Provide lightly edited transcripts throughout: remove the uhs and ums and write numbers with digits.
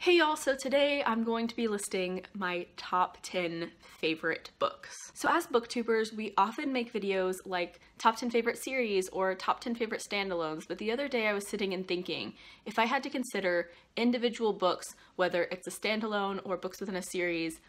Hey y'all, so today I'm going to be listing my top 10 favorite books. So as booktubers, we often make videos like top 10 favorite series or top 10 favorite standalones, but the other day I was sitting and thinking, if I had to consider individual books, whether it's a standalone or books within a series,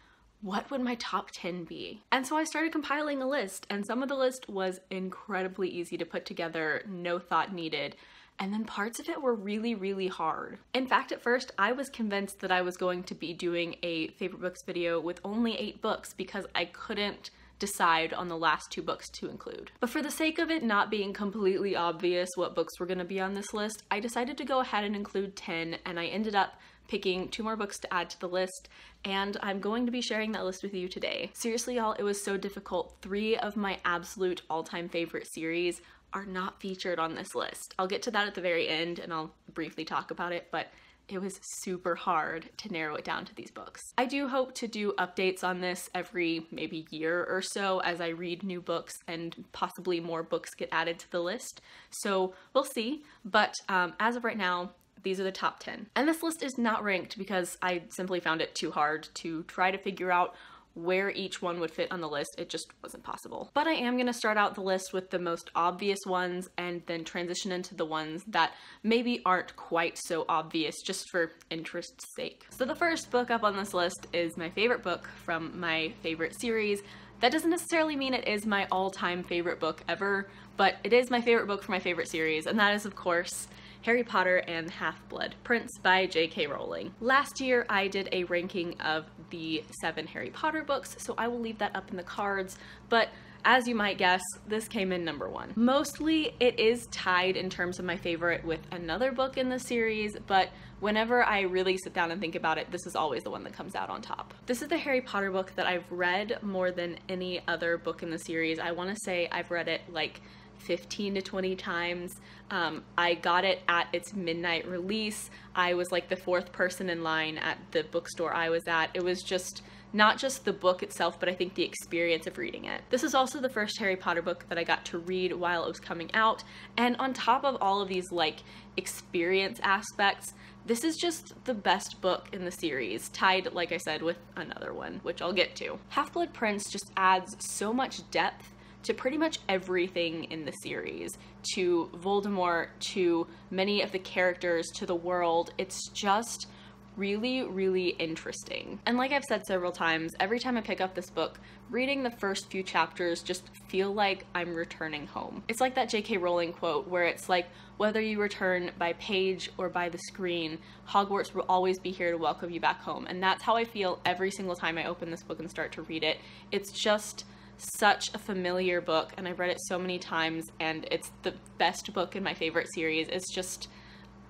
what would my top 10 be? And so I started compiling a list, and some of the list was incredibly easy to put together, no thought needed. And then parts of it were really, really hard. In fact, at first, I was convinced that I was going to be doing a favorite books video with only 8 books because I couldn't decide on the last 2 books to include. But for the sake of it not being completely obvious what books were gonna be on this list, I decided to go ahead and include 10, and I ended up picking 2 more books to add to the list, and I'm going to be sharing that list with you today. Seriously, y'all, it was so difficult. 3 of my absolute all-time favorite series are not featured on this list. I'll get to that at the very end and I'll briefly talk about it, but it was super hard to narrow it down to these books. I do hope to do updates on this every maybe year or so as I read new books and possibly more books get added to the list. So we'll see, but as of right now, these are the top 10. And this list is not ranked because I simply found it too hard to try to figure out where each one would fit on the list. It just wasn't possible. But I am gonna start out the list with the most obvious ones and then transition into the ones that maybe aren't quite so obvious, just for interest's sake. So the first book up on this list is my favorite book from my favorite series. That doesn't necessarily mean it is my all-time favorite book ever, but it is my favorite book from my favorite series, and that is, of course, Harry Potter and the Half-Blood Prince by J.K. Rowling. Last year, I did a ranking of the 7 Harry Potter books, so I will leave that up in the cards, but as you might guess, this came in number 1. Mostly, it is tied in terms of my favorite with another book in the series, but whenever I really sit down and think about it, this is always the one that comes out on top. This is the Harry Potter book that I've read more than any other book in the series. I want to say I've read it like 15 to 20 times. I got it at its midnight release. I was like the 4th person in line at the bookstore I was at. It was just not just the book itself, but I think the experience of reading it. This is also the first Harry Potter book that I got to read while it was coming out, and on top of all of these like experience aspects, this is just the best book in the series, tied, like I said, with another one, which I'll get to. Half-Blood Prince just adds so much depth to pretty much everything in the series, to Voldemort, to many of the characters, to the world. It's just really, really interesting. And like I've said several times, every time I pick up this book, reading the first few chapters just feel like I'm returning home. It's like that J.K. Rowling quote where it's like, whether you return by page or by the screen, Hogwarts will always be here to welcome you back home. And that's how I feel every single time I open this book and start to read it. It's just such a familiar book, and I've read it so many times, and it's the best book in my favorite series. It's just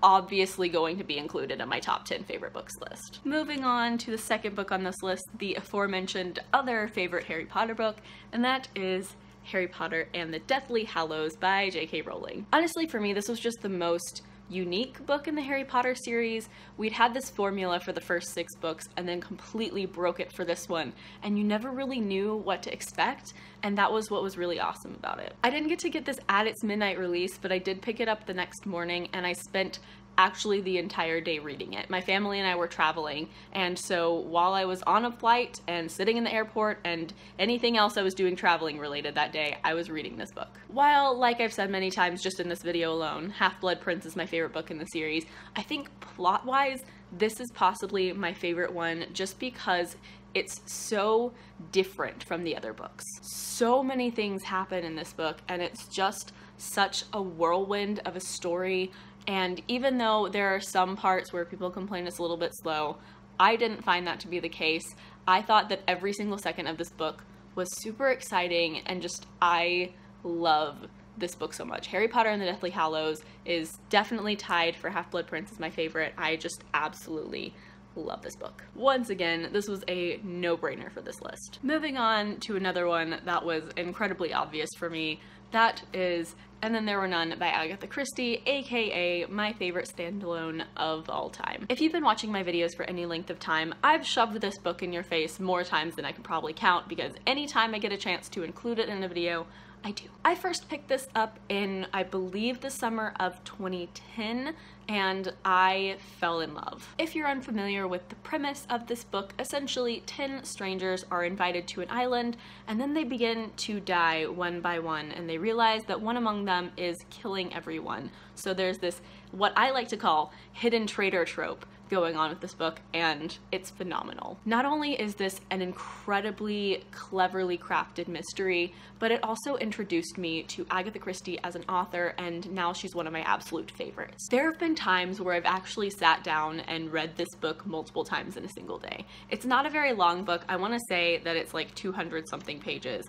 obviously going to be included in my top 10 favorite books list. Moving on to the second book on this list, the aforementioned other favorite Harry Potter book, and that is Harry Potter and the Deathly Hallows by J.K. Rowling. Honestly, for me, this was just the most unique book in the Harry Potter series. We'd had this formula for the first 6 books and then completely broke it for this one, and you never really knew what to expect, and that was what was really awesome about it. I didn't get to get this at its midnight release, but I did pick it up the next morning, and I spent actually the entire day reading it. My family and I were traveling, and so while I was on a flight and sitting in the airport and anything else I was doing traveling related that day, I was reading this book. While, like I've said many times just in this video alone, Half-Blood Prince is my favorite book in the series, I think plot-wise, this is possibly my favorite one just because it's so different from the other books. So many things happen in this book, and it's just such a whirlwind of a story. And even though there are some parts where people complain it's a little bit slow, I didn't find that to be the case. I thought that every single second of this book was super exciting, and just I love this book so much. Harry Potter and the Deathly Hallows is definitely tied for Half-Blood Prince as my favorite. I just absolutely love this book. Once again, this was a no-brainer for this list. Moving on to another one that was incredibly obvious for me, that is And Then There Were None by Agatha Christie, aka my favorite standalone of all time. If you've been watching my videos for any length of time, I've shoved this book in your face more times than I can probably count, because anytime I get a chance to include it in a video, I do. I first picked this up in, I believe, the summer of 2010, and I fell in love. If you're unfamiliar with the premise of this book, essentially 10 strangers are invited to an island, and then they begin to die one by one, and they realize that one among them is killing everyone. So there's this, what I like to call, hidden traitor trope going on with this book, and it's phenomenal. Not only is this an incredibly cleverly crafted mystery, but it also introduced me to Agatha Christie as an author, and now she's one of my absolute favorites. There have been times where I've actually sat down and read this book multiple times in a single day. It's not a very long book. I want to say that it's like 200 something pages.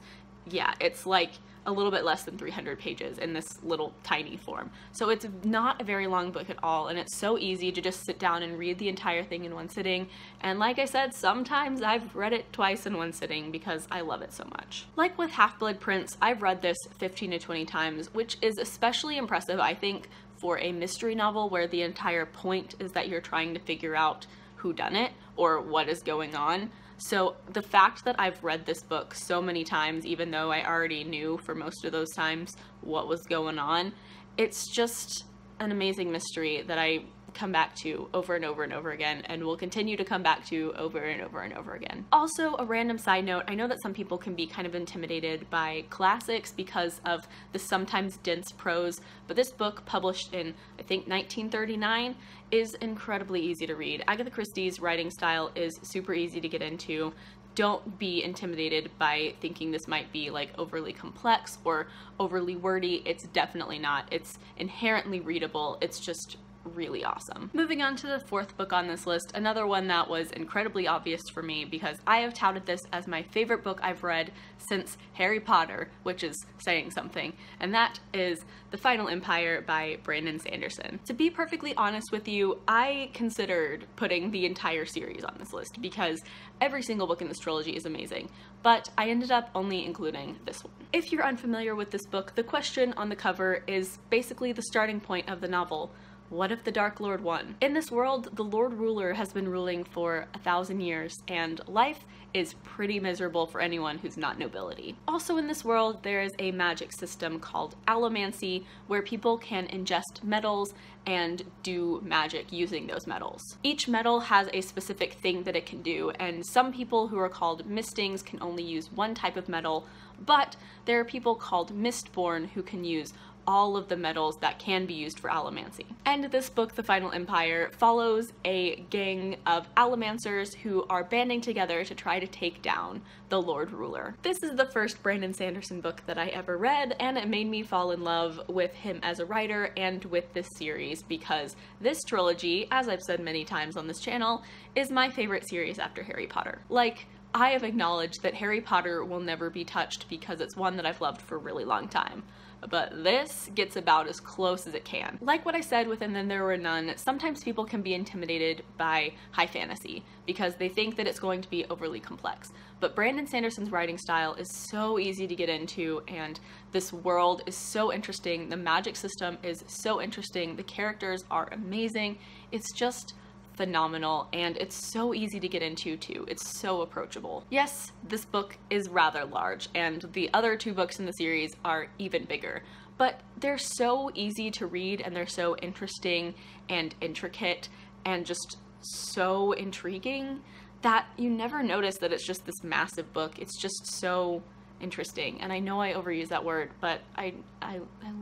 Yeah, it's like a little bit less than 300 pages in this little tiny form. So it's not a very long book at all, and it's so easy to just sit down and read the entire thing in one sitting. And like I said, sometimes I've read it twice in one sitting because I love it so much. Like with Half-Blood Prince, I've read this 15 to 20 times, which is especially impressive, I think, for a mystery novel where the entire point is that you're trying to figure out who done it or what is going on. So the fact that I've read this book so many times, even though I already knew for most of those times what was going on, it's just an amazing mystery that I come back to over and over and over again, and will continue to come back to over and over and over again. Also, a random side note, I know that some people can be kind of intimidated by classics because of the sometimes dense prose, but this book, published in, I think, 1939, is incredibly easy to read. Agatha Christie's writing style is super easy to get into. Don't be intimidated by thinking this might be like overly complex or overly wordy. It's definitely not. It's inherently readable. It's just really awesome. Moving on to the fourth book on this list, another one that was incredibly obvious for me because I have touted this as my favorite book I've read since Harry Potter, which is saying something, and that is The Final Empire by Brandon Sanderson. To be perfectly honest with you, I considered putting the entire series on this list because every single book in this trilogy is amazing, but I ended up only including this one. If you're unfamiliar with this book, the question on the cover is basically the starting point of the novel. What if the Dark Lord won? In this world, the Lord Ruler has been ruling for 1,000 years, and life is pretty miserable for anyone who's not nobility. Also in this world, there is a magic system called allomancy, where people can ingest metals and do magic using those metals. Each metal has a specific thing that it can do, and some people who are called mistings can only use one type of metal, but there are people called mistborn who can use all of the metals that can be used for allomancy. And this book, The Final Empire, follows a gang of allomancers who are banding together to try to take down the Lord Ruler. This is the first Brandon Sanderson book that I ever read, and it made me fall in love with him as a writer and with this series because this trilogy, as I've said many times on this channel, is my favorite series after Harry Potter. Like, I have acknowledged that Harry Potter will never be touched because it's one that I've loved for a really long time. But this gets about as close as it can. Like what I said with And Then There Were None, sometimes people can be intimidated by high fantasy because they think that it's going to be overly complex. But Brandon Sanderson's writing style is so easy to get into, and this world is so interesting, the magic system is so interesting, the characters are amazing, it's just phenomenal, and it's so easy to get into too. It's so approachable. Yes, this book is rather large, and the other two books in the series are even bigger, but they're so easy to read, and they're so interesting and intricate and just so intriguing that you never notice that it's just this massive book. It's just so interesting, and I know I overuse that word, but I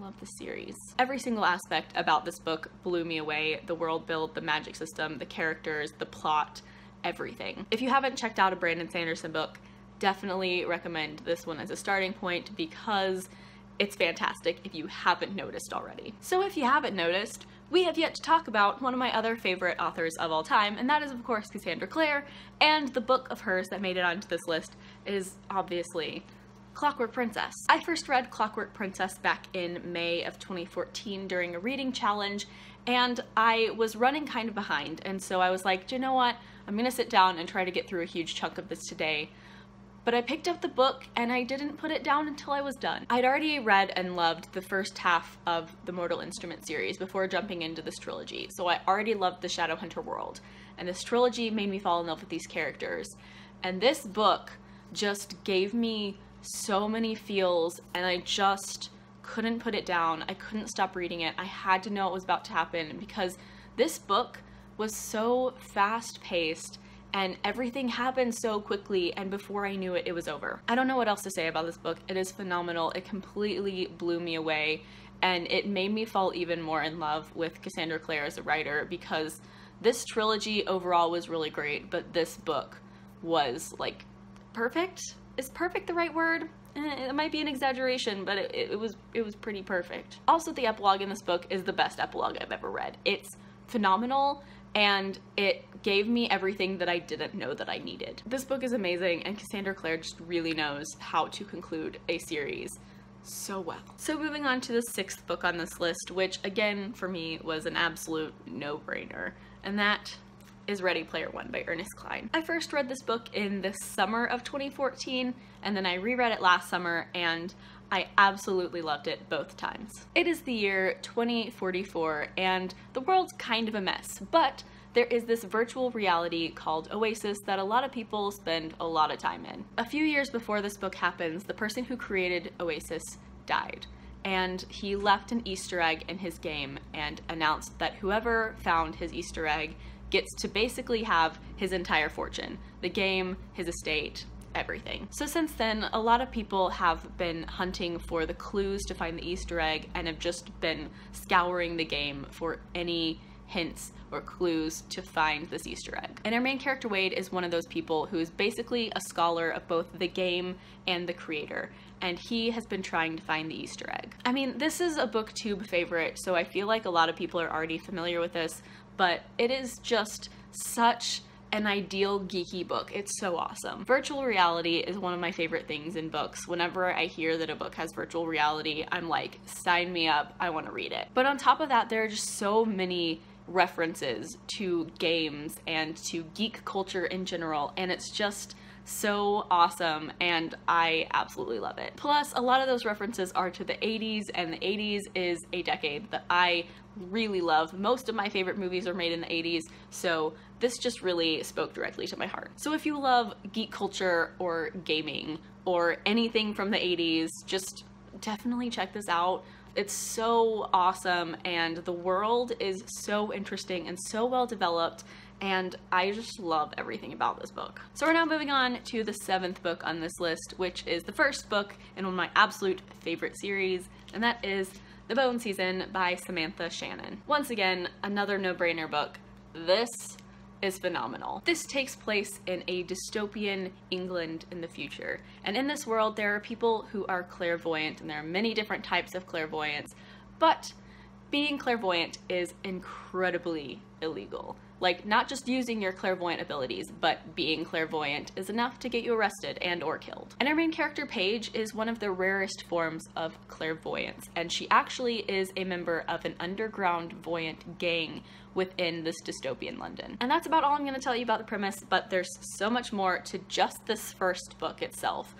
love the series. Every single aspect about this book blew me away. The world build, the magic system, the characters, the plot, everything. If you haven't checked out a Brandon Sanderson book, definitely recommend this one as a starting point because it's fantastic if you haven't noticed already. So if you haven't noticed, we have yet to talk about one of my other favorite authors of all time, and that is of course Cassandra Clare, and the book of hers that made it onto this list is obviously Clockwork Princess. I first read Clockwork Princess back in May of 2014 during a reading challenge, and I was running kind of behind, and so I was like, you know what, I'm gonna sit down and try to get through a huge chunk of this today. But I picked up the book and I didn't put it down until I was done. I'd already read and loved the first half of the Mortal Instrument series before jumping into this trilogy, so I already loved the Shadowhunter world, and this trilogy made me fall in love with these characters, and this book just gave me so many feels, and I just couldn't put it down. I couldn't stop reading it. I had to know what was about to happen because this book was so fast-paced and everything happened so quickly, and before I knew it, it was over. I don't know what else to say about this book. It is phenomenal. It completely blew me away, and it made me fall even more in love with Cassandra Clare as a writer because this trilogy overall was really great, but this book was like perfect. Is perfect the right word? It might be an exaggeration, but it was pretty perfect. Also, the epilogue in this book is the best epilogue I've ever read. It's phenomenal, and it gave me everything that I didn't know that I needed. This book is amazing, and Cassandra Clare just really knows how to conclude a series so well. So moving on to the 6th book on this list, which again for me was an absolute no-brainer, and that is Ready Player One by Ernest Cline. I first read this book in the summer of 2014, and then I reread it last summer, and I absolutely loved it both times. It is the year 2044, and the world's kind of a mess, but there is this virtual reality called Oasis that a lot of people spend a lot of time in. A few years before this book happens, the person who created Oasis died, and he left an Easter egg in his game and announced that whoever found his Easter egg gets to basically have his entire fortune, the game, his estate, everything. So since then, a lot of people have been hunting for the clues to find the Easter egg and have just been scouring the game for any hints or clues to find this Easter egg. And our main character, Wade, is one of those people who is basically a scholar of both the game and the creator, and he has been trying to find the Easter egg. I mean, this is a BookTube favorite, so I feel like a lot of people are already familiar with this, but it is just such an ideal geeky book. It's so awesome. Virtual reality is one of my favorite things in books. Whenever I hear that a book has virtual reality, I'm like, sign me up, I want to read it. But on top of that, there are just so many references to games and to geek culture in general, and it's just so awesome, and I absolutely love it. Plus, a lot of those references are to the 80s, and the 80s is a decade that I really love. Most of my favorite movies are made in the 80s, so this just really spoke directly to my heart. So if you love geek culture or gaming or anything from the 80s, just definitely check this out. It's so awesome, and the world is so interesting and so well developed, and I just love everything about this book. So we're now moving on to the 7th book on this list, which is the first book in one of my absolute favorite series, and that is The Bone Season by Samantha Shannon. Once again, another no-brainer book. This is phenomenal. This takes place in a dystopian England in the future, and in this world there are people who are clairvoyant, and there are many different types of clairvoyance, but being clairvoyant is incredibly illegal. Like, not just using your clairvoyant abilities, but being clairvoyant is enough to get you arrested and or killed. And our main character, Paige, is one of the rarest forms of clairvoyance, and she actually is a member of an underground voyant gang within this dystopian London. And that's about all I'm going to tell you about the premise, but there's so much more to just this first book itself.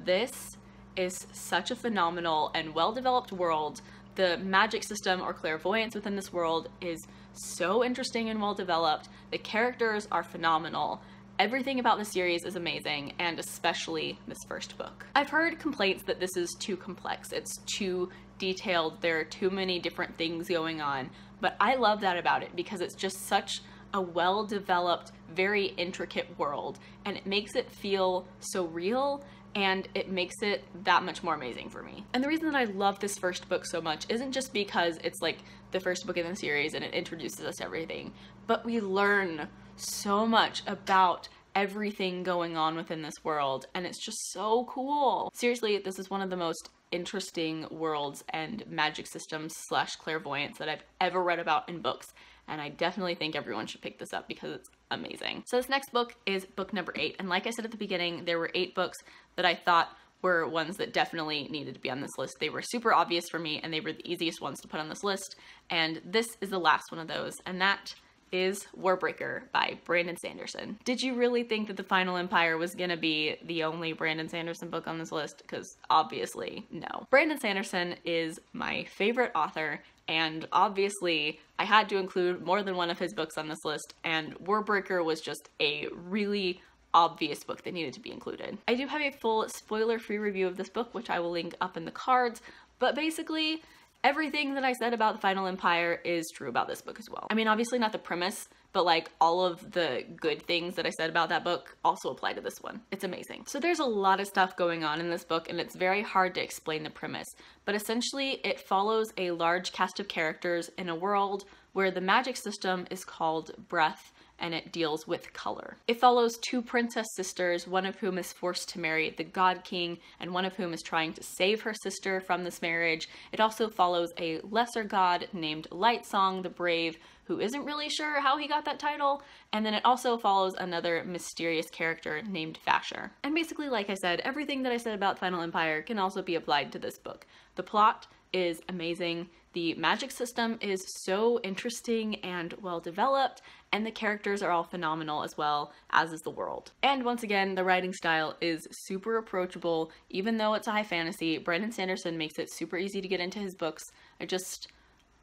This is such a phenomenal and well-developed world. The magic system or clairvoyance within this world is so interesting and well developed. The characters are phenomenal. Everything about the series is amazing, and especially this first book. I've heard complaints that this is too complex, it's too detailed, there are too many different things going on, but I love that about it because it's just such a well-developed, very intricate world, and it makes it feel so real, and it makes it that much more amazing for me. And the reason that I love this first book so much isn't just because it's like the first book in the series and it introduces us to everything, but we learn so much about everything going on within this world, and it's just so cool. Seriously, this is one of the most interesting worlds and magic systems / clairvoyance that I've ever read about in books, and I definitely think everyone should pick this up because it's amazing. So this next book is book number 8, and like I said at the beginning, there were 8 books that I thought were ones that definitely needed to be on this list. They were super obvious for me, and they were the easiest ones to put on this list, and this is the last one of those, and that is Warbreaker by Brandon Sanderson. Did you really think that The Final Empire was gonna be the only Brandon Sanderson book on this list? Because obviously, no. Brandon Sanderson is my favorite author, and obviously I had to include more than one of his books on this list, and Warbreaker was just a really obvious book that needed to be included. I do have a full spoiler-free review of this book, which I will link up in the cards, but basically everything that I said about the Final Empire is true about this book as well. I mean, obviously not the premise, but like all of the good things that I said about that book also apply to this one. It's amazing. So there's a lot of stuff going on in this book, and it's very hard to explain the premise, but essentially it follows a large cast of characters in a world where the magic system is called breath, and it deals with color. It follows two princess sisters, one of whom is forced to marry the God King, and one of whom is trying to save her sister from this marriage. It also follows a lesser god named Lightsong the Brave, who isn't really sure how he got that title, and then it also follows another mysterious character named Vasher. And basically, like I said, everything that I said about Final Empire can also be applied to this book. The plot is amazing, the magic system is so interesting and well developed, and the characters are all phenomenal as well, as is the world. And once again, the writing style is super approachable. Even though it's a high fantasy, Brandon Sanderson makes it super easy to get into his books.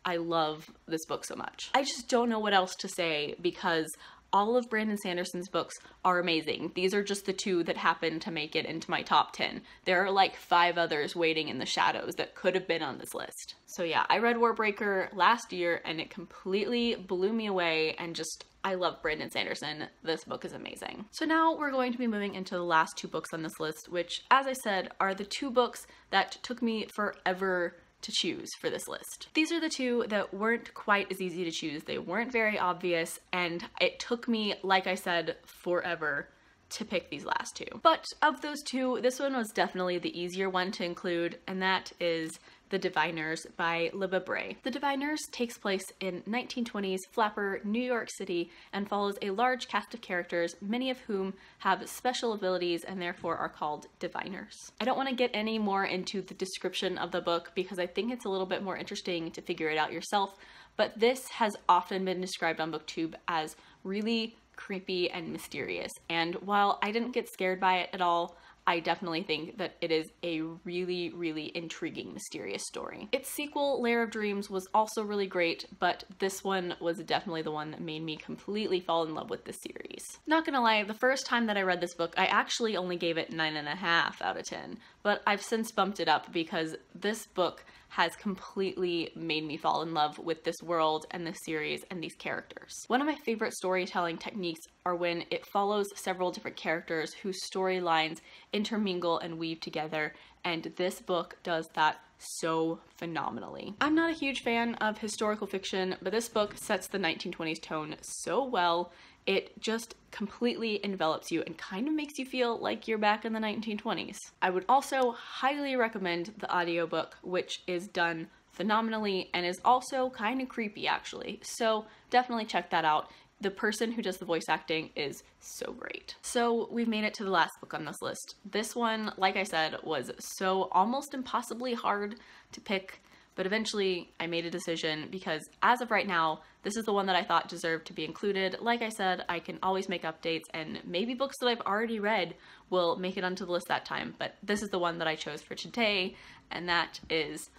I love this book so much. I just don't know what else to say because all of Brandon Sanderson's books are amazing. These are just the two that happen to make it into my top 10. There are like 5 others waiting in the shadows that could have been on this list. So yeah, I read Warbreaker last year and it completely blew me away, and I love Brandon Sanderson. This book is amazing. So now we're going to be moving into the last 2 books on this list, which, as I said, are the 2 books that took me forever to choose for this list. These are the 2 that weren't quite as easy to choose. They weren't very obvious, and it took me, like I said, forever to pick these last 2. But of those 2, this one was definitely the easier one to include, and that is The Diviners by Libba Bray. The Diviners takes place in 1920s Flapper, New York City, and follows a large cast of characters, many of whom have special abilities and therefore are called diviners. I don't want to get any more into the description of the book because I think it's a little bit more interesting to figure it out yourself, but this has often been described on BookTube as really creepy and mysterious, and while I didn't get scared by it at all, I definitely think that it is a really, really intriguing, mysterious story. Its sequel, Lair of Dreams, was also really great, but this one was definitely the one that made me completely fall in love with this series. Not gonna lie, the first time that I read this book, I actually only gave it 9.5 out of 10, but I've since bumped it up because this book has completely made me fall in love with this world and this series and these characters. One of my favorite storytelling techniques are when it follows several different characters whose storylines intermingle and weave together, and this book does that so phenomenally. I'm not a huge fan of historical fiction, but this book sets the 1920s tone so well. It just completely envelops you and kind of makes you feel like you're back in the 1920s. I would also highly recommend the audiobook, which is done phenomenally and is also kind of creepy actually. So definitely check that out. The person who does the voice acting is so great. So we've made it to the last book on this list. This one, like I said, was so almost impossibly hard to pick, but eventually I made a decision because as of right now, this is the one that I thought deserved to be included. Like I said, I can always make updates, and maybe books that I've already read will make it onto the list that time, but this is the one that I chose for today, and that is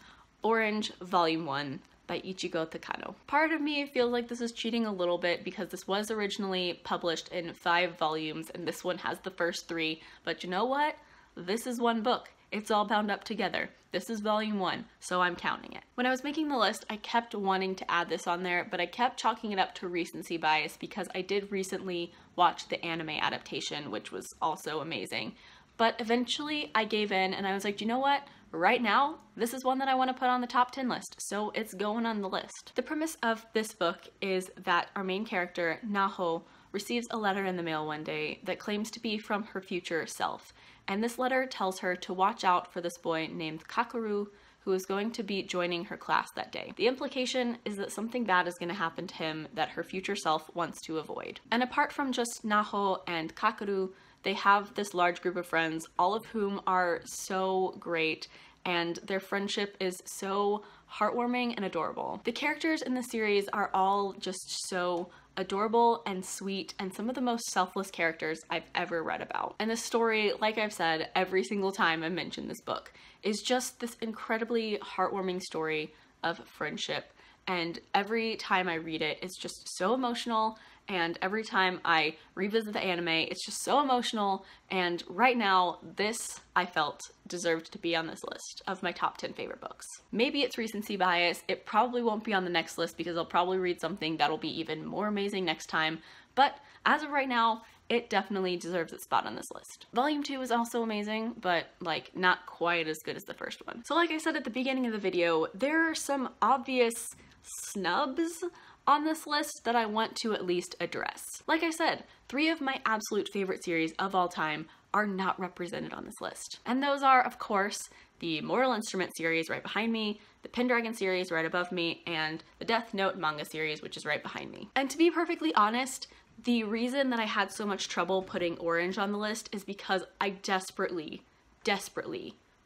Orange Volume 1 by Ichigo Takano. Part of me feels like this is cheating a little bit because this was originally published in 5 volumes and this one has the first 3, but you know what? This is one book. It's all bound up together. This is volume 1, so I'm counting it. When I was making the list, I kept wanting to add this on there, but I kept chalking it up to recency bias because I did recently watch the anime adaptation, which was also amazing. But eventually I gave in and I was like, you know what? Right now, this is one that I want to put on the top 10 list, so it's going on the list. The premise of this book is that our main character, Naho, receives a letter in the mail one day that claims to be from her future self. And this letter tells her to watch out for this boy named Kakeru, who is going to be joining her class that day. The implication is that something bad is going to happen to him that her future self wants to avoid. And apart from just Naho and Kakeru, they have this large group of friends, all of whom are so great, and their friendship is so heartwarming and adorable. The characters in the series are all just so adorable and sweet, and some of the most selfless characters I've ever read about. And this story, like I've said every single time I mention this book, is just this incredibly heartwarming story of friendship, and every time I read it, it's just so emotional, and every time I revisit the anime, it's just so emotional, and right now, this, I felt, deserved to be on this list of my top 10 favorite books. Maybe it's recency bias, it probably won't be on the next list because I'll probably read something that'll be even more amazing next time, but as of right now, it definitely deserves its spot on this list. Volume 2 is also amazing, but like not quite as good as the first one. So like I said at the beginning of the video, there are some obvious snubs on this list that I want to at least address. Like I said, 3 of my absolute favorite series of all time are not represented on this list. And those are, of course, the Mortal Instrument series right behind me, the Pendragon series right above me, and the Death Note manga series, which is right behind me. And to be perfectly honest, the reason that I had so much trouble putting Orange on the list is because I desperately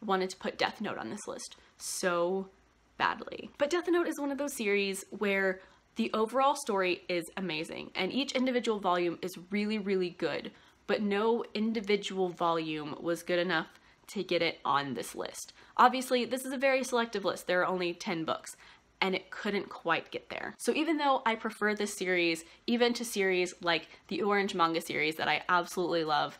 wanted to put Death Note on this list so badly. But Death Note is one of those series where the overall story is amazing and each individual volume is really, really good, but no individual volume was good enough to get it on this list. Obviously, this is a very selective list. There are only 10 books. And it couldn't quite get there. So even though I prefer this series, even to series like the Orange manga series that I absolutely love,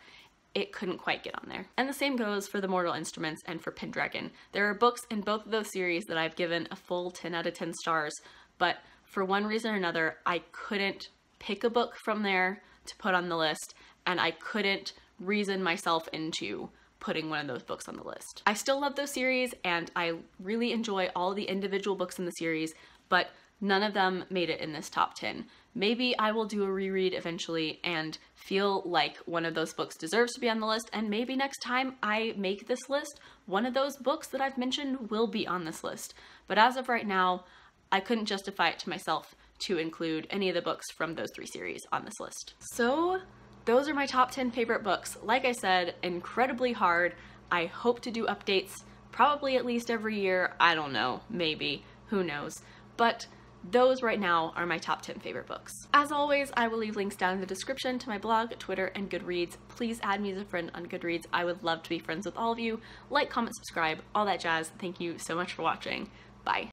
it couldn't quite get on there. And the same goes for the Mortal Instruments and for Pendragon. There are books in both of those series that I've given a full 10 out of 10 stars, but for one reason or another, I couldn't pick a book from there to put on the list, and I couldn't reason myself into putting one of those books on the list. I still love those series and I really enjoy all the individual books in the series, but none of them made it in this top 10. Maybe I will do a reread eventually and feel like one of those books deserves to be on the list, and maybe next time I make this list, one of those books that I've mentioned will be on this list. But as of right now, I couldn't justify it to myself to include any of the books from those 3 series on this list. So those are my top 10 favorite books. Like I said, incredibly hard. I hope to do updates probably at least every year. I don't know, maybe, who knows. But those right now are my top 10 favorite books. As always, I will leave links down in the description to my blog, Twitter, and Goodreads. Please add me as a friend on Goodreads. I would love to be friends with all of you. Like, comment, subscribe, all that jazz. Thank you so much for watching. Bye.